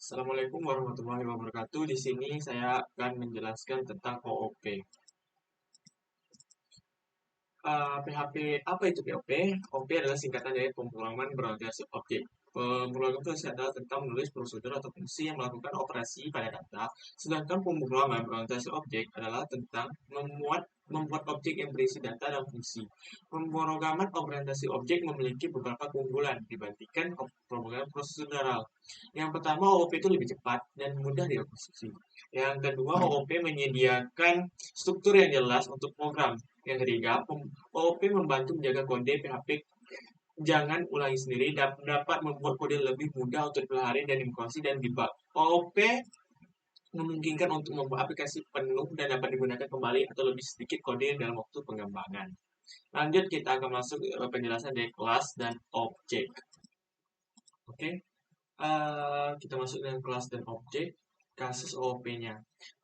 Assalamualaikum warahmatullahi wabarakatuh. Di sini saya akan menjelaskan tentang OOP. PHP, apa itu POP? OP adalah singkatan dari pemrograman berorientasi objek. Pemrograman itu adalah tentang menulis prosedur atau fungsi yang melakukan operasi pada data, sedangkan pemrograman berorientasi objek adalah tentang membuat objek yang berisi data dan fungsi. Pemrograman orientasi objek memiliki beberapa keunggulan dibandingkan pemrograman prosedural. Yang pertama, OOP itu lebih cepat dan mudah dieksekusi. Yang kedua, OOP menyediakan struktur yang jelas untuk program. Yang ketiga, OOP membantu menjaga kode PHP jangan ulangi sendiri dapat membuat kode lebih mudah untuk dipelajari dan dikompilasi dan debug. OOP memungkinkan untuk membuat aplikasi penuh dan dapat digunakan kembali atau lebih sedikit kode dalam waktu pengembangan. Lanjut, kita akan masuk ke penjelasan dari kelas dan objek. Oke, kita masuk dengan kelas dan objek. Kasus OOP-nya.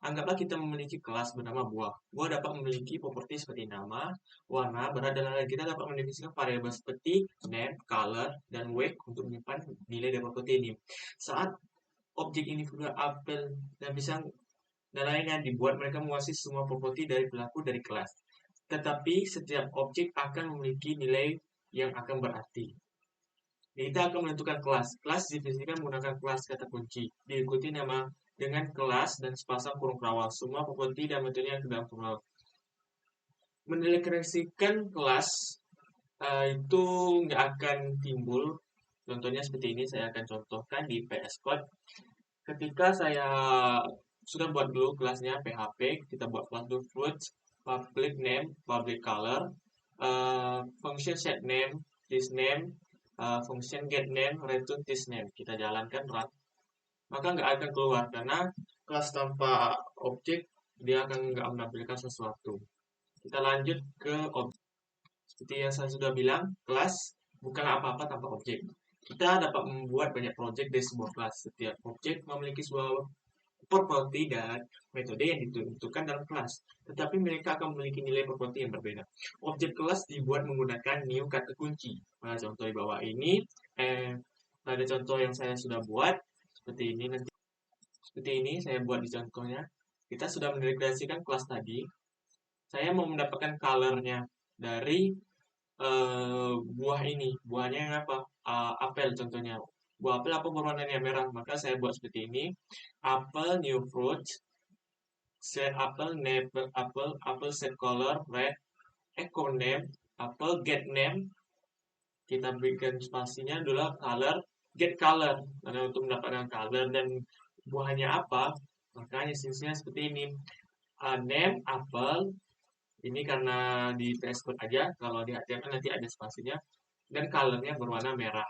Anggaplah kita memiliki kelas bernama buah. Buah dapat memiliki properti seperti nama, warna, berat, dan lain-lain. Kita dapat mendefinisikan variabel seperti name, color, dan weight untuk menyimpan nilai dari properti ini. Saat objek ini juga apel dan pisang dan lainnya dibuat, mereka menguasai semua properti dari pelaku dari kelas. Tetapi setiap objek akan memiliki nilai yang akan berarti. Kita akan menentukan kelas. Kelas didefinisikan menggunakan kelas kata kunci. Diikuti nama dengan kelas dan sepasang kurung kawal. Semua properti dan metodenya ke dalam kurung kawal. Mendeklarasikan kelas itu nggak akan timbul. Contohnya seperti ini, saya akan contohkan di VS Code. Ketika saya sudah buat dulu kelasnya PHP, kita buat kelas dulu fruits, public name, public color, function set name, this name, function get name, return this name. Kita jalankan run, maka nggak akan keluar karena kelas tanpa objek dia akan nggak menampilkan sesuatu. Kita lanjut ke objek. Seperti yang saya sudah bilang, kelas bukan apa-apa tanpa objek. Kita dapat membuat banyak project dari sebuah kelas. Setiap objek memiliki sebuah properti dan metode yang ditentukan dalam kelas. Tetapi mereka akan memiliki nilai properti yang berbeda. Objek kelas dibuat menggunakan new kata kunci. Pada contoh di bawah ini, pada contoh yang saya sudah buat, seperti ini nanti. Seperti ini saya buat di contohnya. Kita sudah mendeklarasikan kelas tadi. Saya mau mendapatkan colornya dari buah ini. Buahnya yang apa? Apel contohnya. Buah apel apa berwarnanya merah? Maka saya buat seperti ini. Apple new fruit. Set apple name apple set color red. Echo name apple get name. Kita berikan spasinya adalah color get color. Karena untuk mendapatkan color dan buahnya apa? Makanya isinya seperti ini. Name apple. Ini karena di VS Code aja. Kalau di HTML nanti ada spasinya. Dan colornya berwarna merah.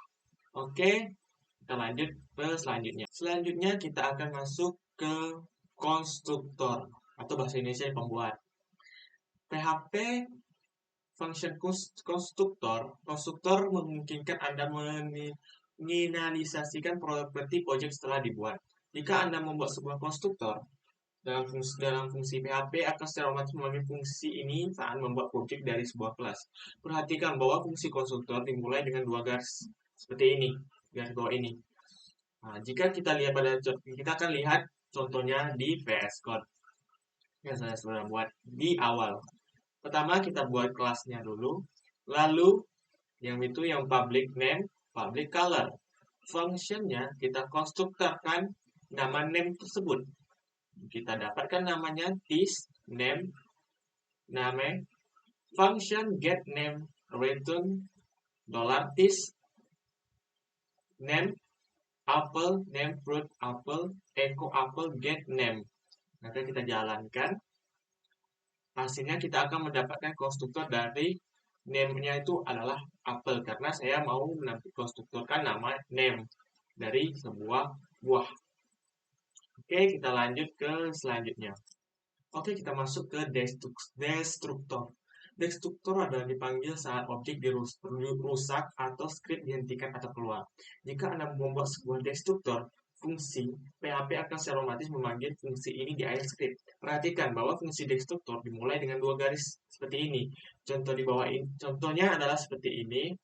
Oke, kita lanjut ke selanjutnya. Selanjutnya kita akan masuk ke konstruktor atau bahasa Indonesia pembuat. PHP function konstruktor memungkinkan Anda menginisialisasikan properti project setelah dibuat. Jika Anda membuat sebuah konstruktor, dalam fungsi PHP akan secara otomatis memanggil fungsi ini saat membuat objek dari sebuah kelas. Perhatikan bahwa fungsi konstruktor dimulai dengan dua garis seperti ini, garis bawah ini. Nah, jika kita akan lihat contohnya di VS Code yang saya sudah buat di awal. Pertama kita buat kelasnya dulu, lalu yang public name, public color. Functionnya kita konstruktorkan nama name tersebut. Kita dapatkan namanya this name, nama function get name return $this name apple name fruit apple echo apple get name. Maka kita jalankan, hasilnya kita akan mendapatkan konstruktor dari name-nya itu adalah apple karena saya mau konstruktorkan nama name dari sebuah buah. Oke, kita lanjut ke selanjutnya. Oke, kita masuk ke destruktor. Destruktor adalah dipanggil saat objek dirusak atau script dihentikan atau keluar. Jika Anda membuat sebuah destruktor fungsi, PHP akan secara otomatis memanggil fungsi ini di akhir script. Perhatikan bahwa fungsi destruktor dimulai dengan dua garis seperti ini. Contoh di bawah ini, contohnya adalah seperti ini.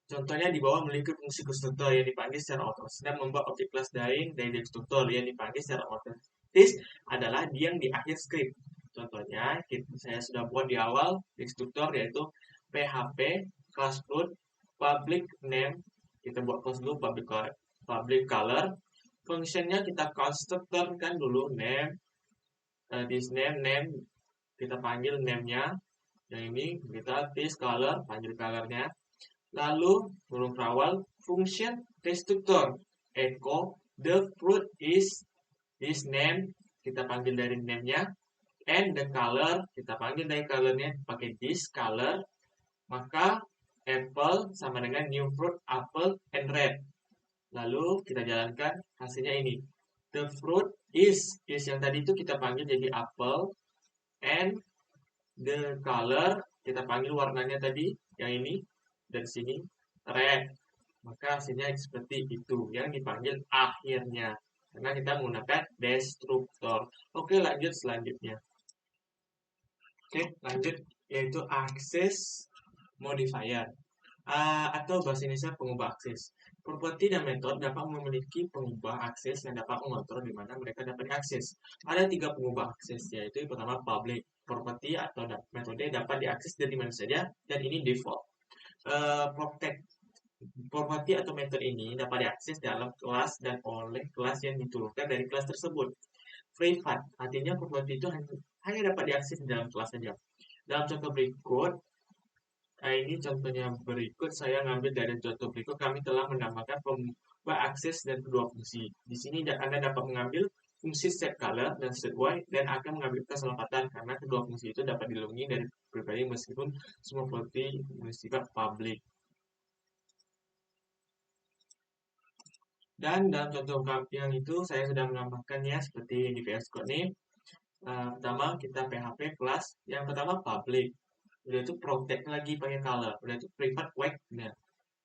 Contohnya di bawah memiliki fungsi konstruktor yang dipanggil secara otomatis dan membuat objek kelas lain dari konstruktor yang dipanggil secara otomatis adalah yang di akhir script. Contohnya, saya sudah buat di awal konstruktor yaitu PHP class root public name. Kita buat class dulu public color. Functionnya kita konstruktorkan dulu name, this name kita panggil name-nya. Yang ini kita this color, panggil color-nya. Lalu huruf awal function destructor echo the fruit is this name, kita panggil dari name-nya, and the color kita panggil dari color-nya pakai this color. Maka apple sama dengan new fruit apple and red. Lalu kita jalankan hasilnya ini. The fruit is yang tadi itu kita panggil jadi apple, and the color kita panggil warnanya tadi yang ini dari sini red. Maka hasilnya seperti itu yang dipanggil akhirnya karena kita menggunakan destruktor. Oke, lanjut selanjutnya. Oke, lanjut yaitu access modifier atau bahasa Indonesia pengubah akses. Properti dan metode dapat memiliki pengubah akses yang dapat mengontrol di mana mereka dapat diakses. Ada 3 pengubah akses, yaitu yang pertama public property atau metode dapat diakses dari mana saja dan ini default. Protect properti atau metode ini dapat diakses dalam kelas dan oleh kelas yang diturunkan dari kelas tersebut. Private artinya properti itu hanya dapat diakses di dalam kelas saja. Dalam contoh berikut, ini contohnya berikut, saya ngambil dari contoh berikut, kami telah menambahkan pengubah akses dan kedua fungsi. Di sini Anda dapat mengambil fungsi set color dan set white dan akan mengambil keselamatan karena kedua fungsi itu dapat dilindungi dari pribadi meskipun semua properti bersifat public. Dan dalam contoh yang itu saya sudah menambahkannya seperti di VS Code ini. Pertama kita PHP kelas yang pertama public, udah itu protect lagi pakai color, udah itu private white. Nah,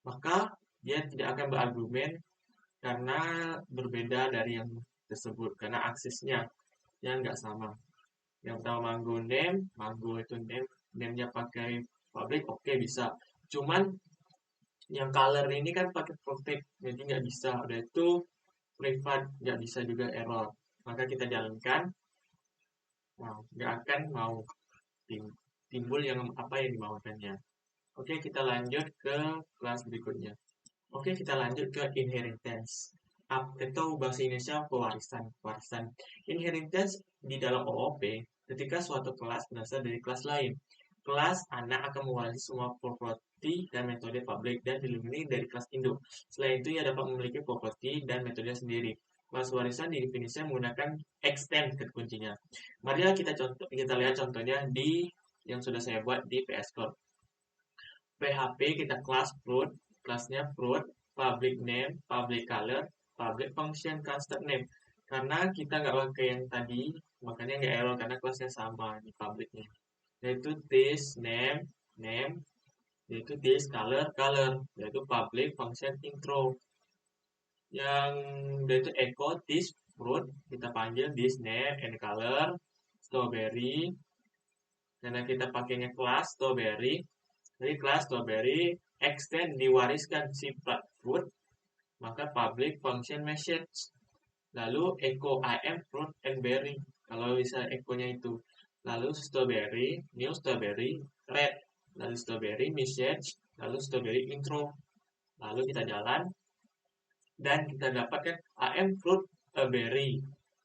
maka dia tidak akan berargumen karena berbeda dari yang tersebut karena aksesnya yang nggak sama. Yang pertama mango itu name-nya pakai public, oke, bisa. Cuman yang color ini kan pakai protect, jadi nggak bisa. Udah itu private nggak bisa juga, error. Maka kita jalankan, nggak akan mau timbul yang apa yang dimaukannya. Oke, kita lanjut ke kelas berikutnya. Oke, kita lanjut ke inheritance atau bahasa Indonesia pewarisan. Inheritance di dalam OOP ketika suatu kelas berasal dari kelas lain. Kelas anak akan mewarisi semua properti dan metode public dan dilindungi dari kelas induk. Selain itu, ia dapat memiliki properti dan metode sendiri. Kelas warisan didefinisikan menggunakan extend ke kuncinya. Marilah kita lihat contohnya di yang sudah saya buat di VS Code. PHP kita kelas fruit, kelasnya fruit, public name, public color, public function, custom name. Karena kita nggak pakai yang tadi, makanya nggak error karena kelasnya sama di publicnya. Yaitu this name, yaitu this color, yaitu public function intro. Yang yaitu echo this fruit, kita panggil this name and color, strawberry. Karena kita pakainya kelas strawberry, jadi kelas strawberry extend diwariskan sifat fruit, maka public function message. Lalu echo I am fruit and berry. Kalau bisa echo-nya itu. Lalu strawberry, new strawberry, red. Lalu strawberry message, lalu strawberry intro. Lalu kita jalan dan kita dapatkan I am fruit a berry.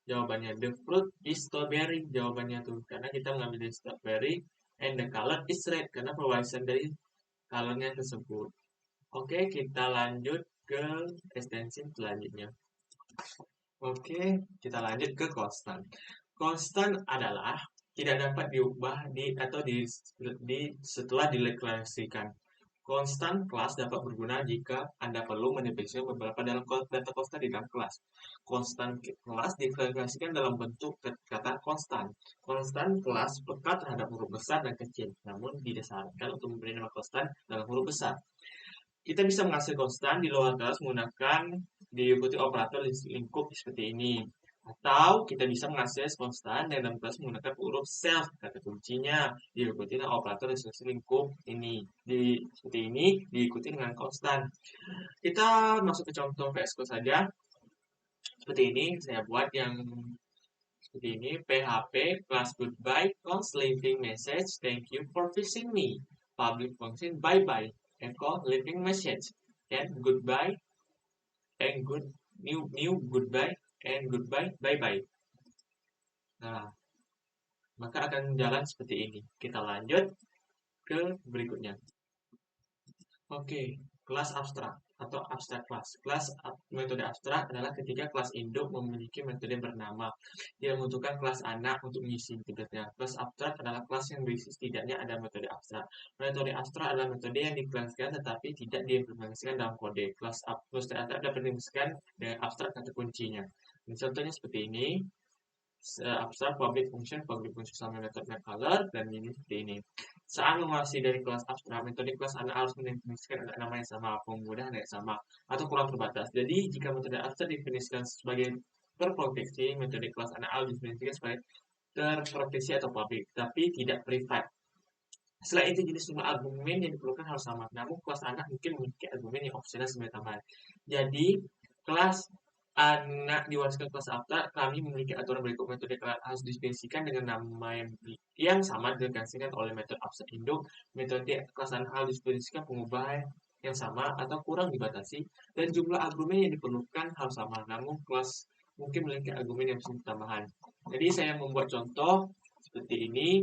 Jawabannya the fruit is strawberry. Jawabannya tuh karena kita mengambil dari strawberry and the color is red karena pewarisan dari colornya tersebut. Oke, kita lanjut ke ekstensi selanjutnya. Oke, kita lanjut ke konstan. Konstan adalah tidak dapat diubah setelah dileklarasikan. Konstan kelas dapat berguna jika Anda perlu mendefinisikan beberapa dalam data konstan di dalam kelas. Konstan kelas dideklarasikan dalam bentuk kata konstan. Konstan kelas peka terhadap huruf besar dan kecil, namun didasarkan untuk memberi nama konstan dalam huruf besar. Kita bisa menghasilkan konstan di luar kelas menggunakan diikuti operator lingkup seperti ini. Atau kita bisa mengakses konstan dalam kelas menggunakan huruf self kata kuncinya diikuti dengan operator instruksi lingkup ini seperti ini diikuti dengan konstan. Kita masuk ke contoh VS Code saja. Seperti ini saya buat yang seperti ini, PHP class goodbye const leaving message thank you for visiting me. Public function bye bye echo leaving message and goodbye and new goodbye and goodbye bye bye. Nah, maka akan jalan seperti ini. Kita lanjut ke berikutnya. Oke, kelas abstrak atau abstrak kelas. Metode abstrak adalah ketika kelas induk memiliki metode bernama. Dia membutuhkan kelas anak untuk mengisi tugasnya. Kelas abstrak adalah kelas yang berisi setidaknya ada metode abstrak. Metode abstrak adalah metode yang diklaskan tetapi tidak diimplementasikan dalam kode. Kelas abstrak dapat diimplementasikan dengan abstrak kata kuncinya. Dan contohnya seperti ini. Abstrak public function sama metode color dan ini seperti ini. Saat menguasai dari kelas abstrak, metode kelas anak harus mendefinisikan nama yang sama, penggunaan yang sama, atau kurang terbatas. Jadi, jika metode abstrak didefinisikan sebagai terproteksi, metode kelas anak harus didefinisikan sebagai terproteksi atau public, tapi tidak privat. Selain itu, jenis jumlah argumen yang diperlukan harus sama. Namun, kelas anak mungkin memiliki argumen yang opsional sebagai tambahan. Jadi, kelas anak diwariskan kelas abstrak, kami memiliki aturan berikut. Metode kelas harus didefinisikan dengan nama yang sama didefinisikan oleh metode abstrak induk. Metode kelas anak harus didefinisikan pengubah yang sama atau kurang dibatasi. Dan jumlah argumen yang diperlukan harus sama. Namun, kelas mungkin memiliki argumen yang bersifat tambahan. Jadi, saya membuat contoh seperti ini.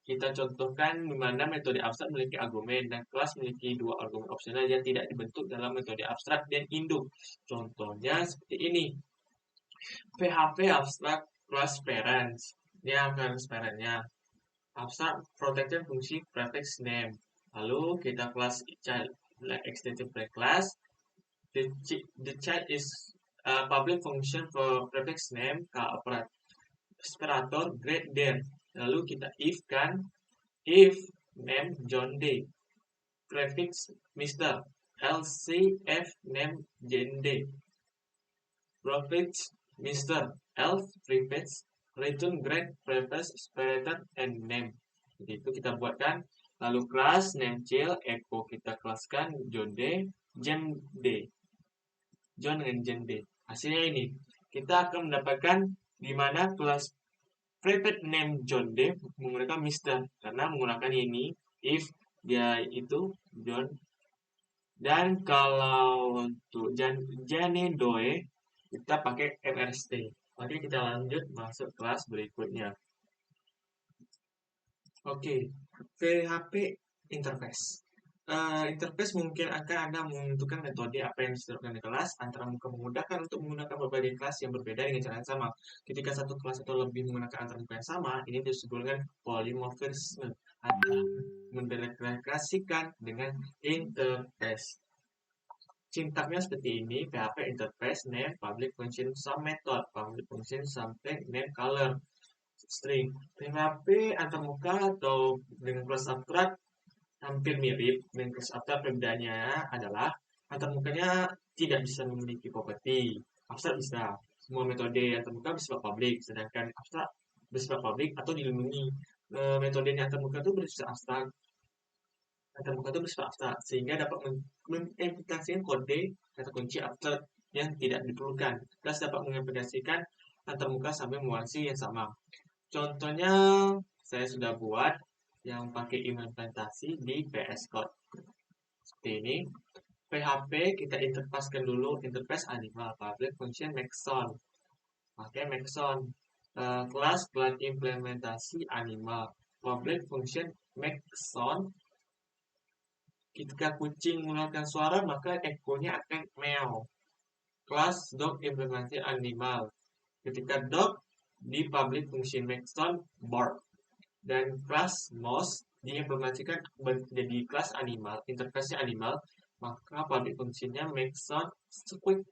Kita contohkan di mana metode abstrak memiliki argumen dan kelas memiliki dua argumen opsional yang tidak dibentuk dalam metode abstrak dan induk. Contohnya seperti ini. PHP abstrak class parents. Ini parents parentnya. Abstrak protected fungsi prefix name. Lalu kita kelas child extension class. The child is a public function for prefix name operator grade there. Lalu kita if name John Day, prefix Mr. LCF name Jane Day, prefix Mr. Elf prefix return grade prefix operator and name. Jadi itu kita buatkan. Lalu kelas name child echo kita kelaskan John Day, Jane Day, John dan Jane Day. Hasilnya ini kita akan mendapatkan di mana kelas private name John Day menggunakan Mr. karena menggunakan ini if dia itu John. Dan kalau untuk Jane Doe kita pakai MRST. Oke, kita lanjut masuk kelas berikutnya. Oke, PHP interface. Interface mungkin akan Anda menentukan metode apa yang disediakan di kelas antara muka memudahkan untuk menggunakan berbagai kelas yang berbeda dengan cara yang sama. Ketika satu kelas atau lebih menggunakan antar muka yang sama, ini disebut dengan polymorphisme atau mendeklarasikan dengan interface. Sintaknya seperti ini, PHP interface name public function some method public function something name color string. PHP antarmuka atau dengan kelas abstrak hampir mirip. Dengan kelas abstrak perbedaannya adalah antarmukanya tidak bisa memiliki properti. Abstrak bisa. Semua metode antarmuka bersifat publik, sedangkan abstrak bersifat publik atau dilindungi. Metode antarmuka itu bersifat abstrak. Antarmuka itu bersifat abstrak sehingga dapat mengimplementasikan kode kata kunci abstrak yang tidak diperlukan. Plus dapat mengimplementasikan antarmuka sampai mewarisi yang sama. Contohnya saya sudah buat yang pakai implementasi di VS Code. Seperti ini. PHP kita interfaskan dulu interface animal public function Maxon. Pakai Maxon. Kelas implementasi animal public function Maxon. Ketika kucing mengeluarkan suara maka echo-nya akan meow. Kelas dog implementasi animal. Ketika dog di public function Maxon bark. Dan kelas mouse diimplementasikan menjadi kelas animal, interface animal, maka public function-nya Maxon squeak.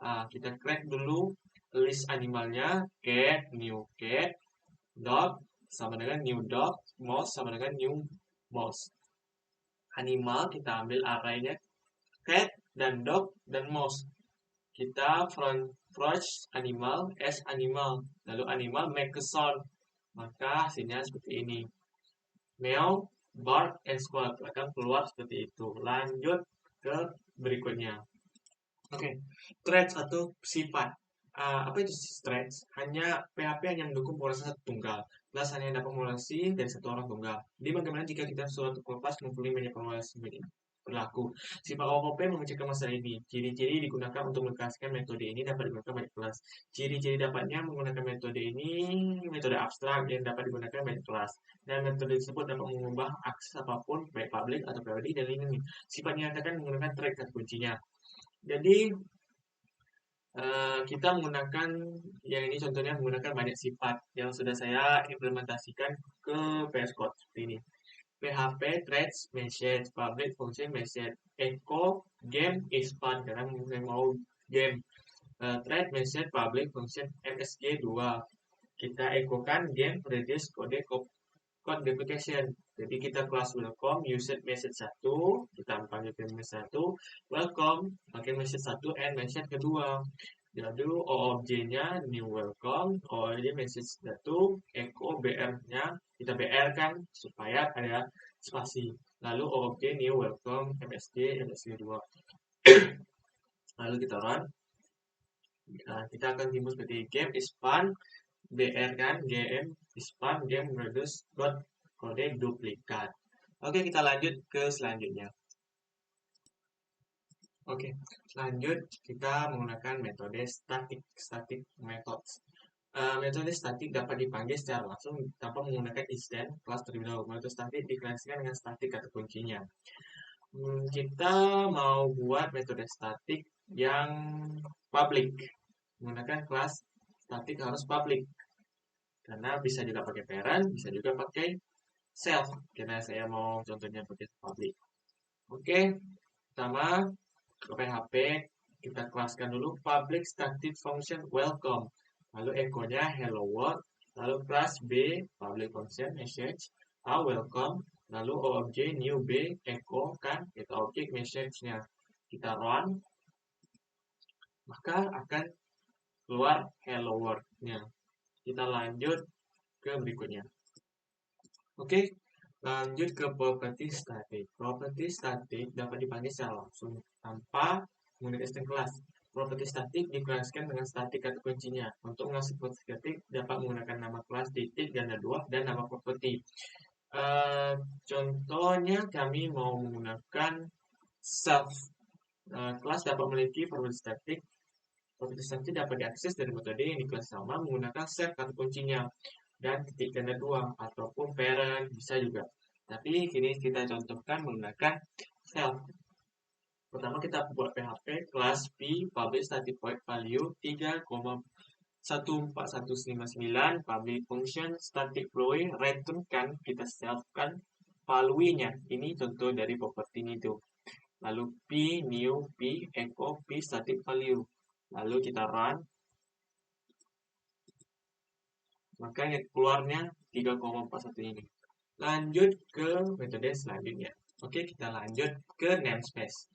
Kita crack dulu list animalnya, cat, new cat, dog sama dengan new dog, mouse sama dengan new mouse. Animal kita ambil array-nya cat dan dog dan mouse. kita Froch animal as animal, lalu animal make a sound, maka hasilnya seperti ini. Meow, bark, and squawk akan keluar seperti itu. Lanjut ke berikutnya. Oke, traits atau sifat. Apa itu traits? Hanya PHP hanya mendukung pemrosesan satu tunggal. Kelas hanya dapat mempromulasi dari satu orang tunggal. Jadi bagaimana jika kita suatu kelas mempunyai banyak pemrosesan berlaku? Sifat OOP memecahkan masalah ini. Ciri-ciri digunakan untuk mengklasifikasikan metode ini dapat digunakan banyak kelas. Ciri-ciri dapatnya menggunakan metode ini, metode abstrak yang dapat digunakan banyak kelas. Dan metode tersebut dapat mengubah akses apapun, baik publik atau pribadi, dan ini. Sifat nyatakan menggunakan trait kata kuncinya. Jadi kita menggunakan yang ini contohnya menggunakan banyak sifat yang sudah saya implementasikan ke VS Code seperti ini. PHP threads message public function message echo game is fun karena saya mau game. Thread message public function MSG 2. Kita echokan game reduce kode code deprecation. Jadi kita kelas welcome user message 1, kita panggil message 1, welcome pakai message 1 and message kedua. Lalu OOBJ-nya new welcome, OOBJ message 1, echo BR-nya kita BR kan supaya ada spasi. Lalu OOBJ new welcome MSG 2. Lalu kita run. Nah, kita akan timbul seperti game is fun, BR kan, game is fun, game reduce dot kode duplikat. Oke, kita lanjut ke selanjutnya. Oke, lanjut kita menggunakan metode static methods. Metode statik dapat dipanggil secara langsung tanpa menggunakan instant kelas terlebih dahulu. Metode statik diklasifikasikan dengan statik kata kuncinya. Kita mau buat metode statik yang public. Menggunakan kelas statik harus public. Karena bisa juga pakai parent, bisa juga pakai self. Karena saya mau contohnya pakai public. Oke, pertama ke PHP kita kelaskan dulu public static function welcome. Lalu echo-nya hello world. Lalu class B public function message welcome. Lalu OOBJ new B echo kan itu objek message-nya. Kita run maka akan keluar hello world-nya. Kita lanjut ke berikutnya. Oke, lanjut ke property static. Property static dapat dipanggil secara langsung tanpa menggunakan string kelas. Property static dikelaskan dengan static kata kuncinya. Untuk mengasih property static dapat menggunakan nama kelas titik ganda 2 dan nama property. Contohnya kami mau menggunakan self. Kelas dapat memiliki property static. Property static dapat diakses dari metode yang di kelas sama menggunakan self kata kuncinya dan titik ganda 2 ataupun parent bisa juga. Tapi kini kita contohkan menggunakan self. Pertama kita buat PHP kelas P public static void value 3,14159 public function static void return kan kita self kan value-nya. Ini contoh dari properti ini tuh. Lalu P new P echo P static value. Lalu kita run. Maka yang keluarnya 3,41 ini. Lanjut ke metode selanjutnya. Oke, kita lanjut ke namespace.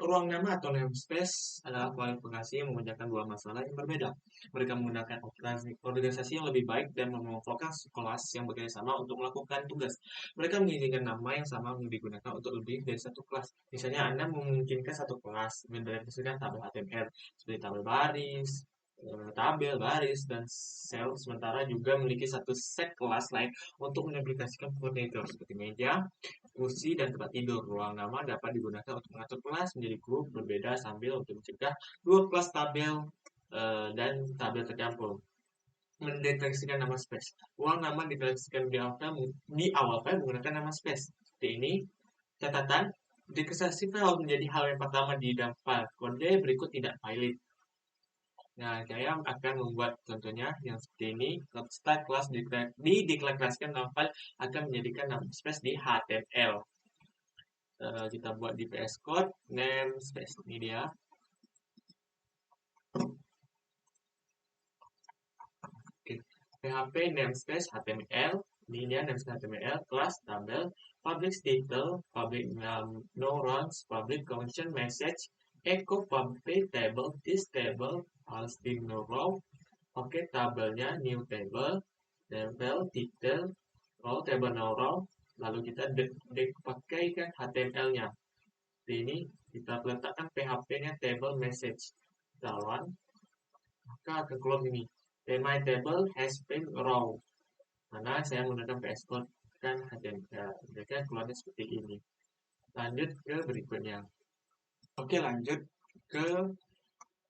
Ruang nama atau namespace adalah kualifikasi yang memecahkan dua masalah yang berbeda. Mereka menggunakan organisasi yang lebih baik dan mengelompokkan kelas yang bekerja sama untuk melakukan tugas. Mereka mengizinkan nama yang sama digunakan untuk lebih dari satu kelas. Misalnya, Anda memungkinkan satu kelas berdasarkan tabel HTML, seperti tabel baris, tabel, baris, dan sel, sementara juga memiliki satu set kelas lain untuk mengaplikasikan koordinator seperti meja, kursi, dan tempat tidur. Ruang nama dapat digunakan untuk mengatur kelas menjadi grup berbeda sambil untuk mencegah dua kelas tabel dan tabel tercampur. Mendeklarasikan nama space. Ruang nama dideklarasikan di awal file menggunakan nama space. Seperti ini. Catatan, deklarasi file harus menjadi hal yang pertama di dalam file. Kode berikut tidak valid. Nah, saya akan membuat contohnya yang seperti ini. Start class dideklarasikan nama file akan menjadikan nama space di HTML. Kita buat di VS Code namespace. Ini dia. Oke. PHP namespace HTML. Ini dia namespace HTML. Class tabel. Public title. Public no runs. Public function message. echo pumpy table, this table, Palestine no row. Oke, tabelnya new table, table, detail, row, table no row. Lalu kita pakai kan HTML-nya. Di ini kita letakkan PHP-nya table message. Lawan, maka akan keluar ini. My table has been row. Karena saya menggunakan VS Code kan HTML. Jadi keluarnya seperti ini. Lanjut ke berikutnya. Oke, lanjut ke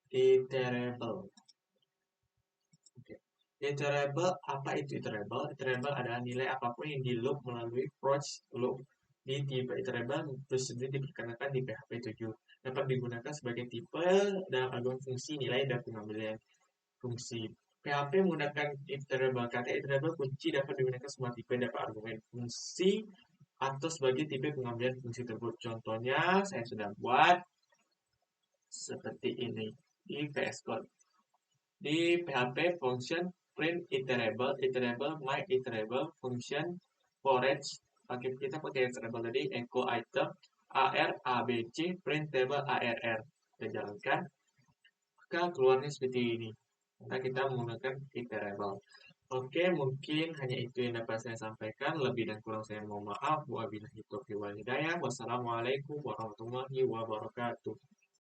iterable. Oke. Iterable, apa itu iterable? Iterable adalah nilai apapun yang di loop melalui for loop di tipe iterable tersebut diperkenalkan di PHP 7. Dapat digunakan sebagai tipe dalam argumen fungsi nilai dan pengambilan fungsi. PHP menggunakan iterable. Kata iterable kunci dapat digunakan semua tipe dapat argumen fungsi atau sebagai tipe pengambilan fungsi tersebut. Contohnya saya sudah buat seperti ini di VS Code. Di PHP function print iterable, iterable, my iterable, function forage, kita pakai iterable tadi, echo item, AR, ABC, printable, ARR. Kita jalankan, maka keluarnya seperti ini. Karena kita menggunakan iterable. Oke, mungkin hanya itu yang dapat saya sampaikan. Lebih dan kurang saya mohon maaf. Wabillahi taufiq wal hidayah. Wassalamualaikum warahmatullahi wabarakatuh.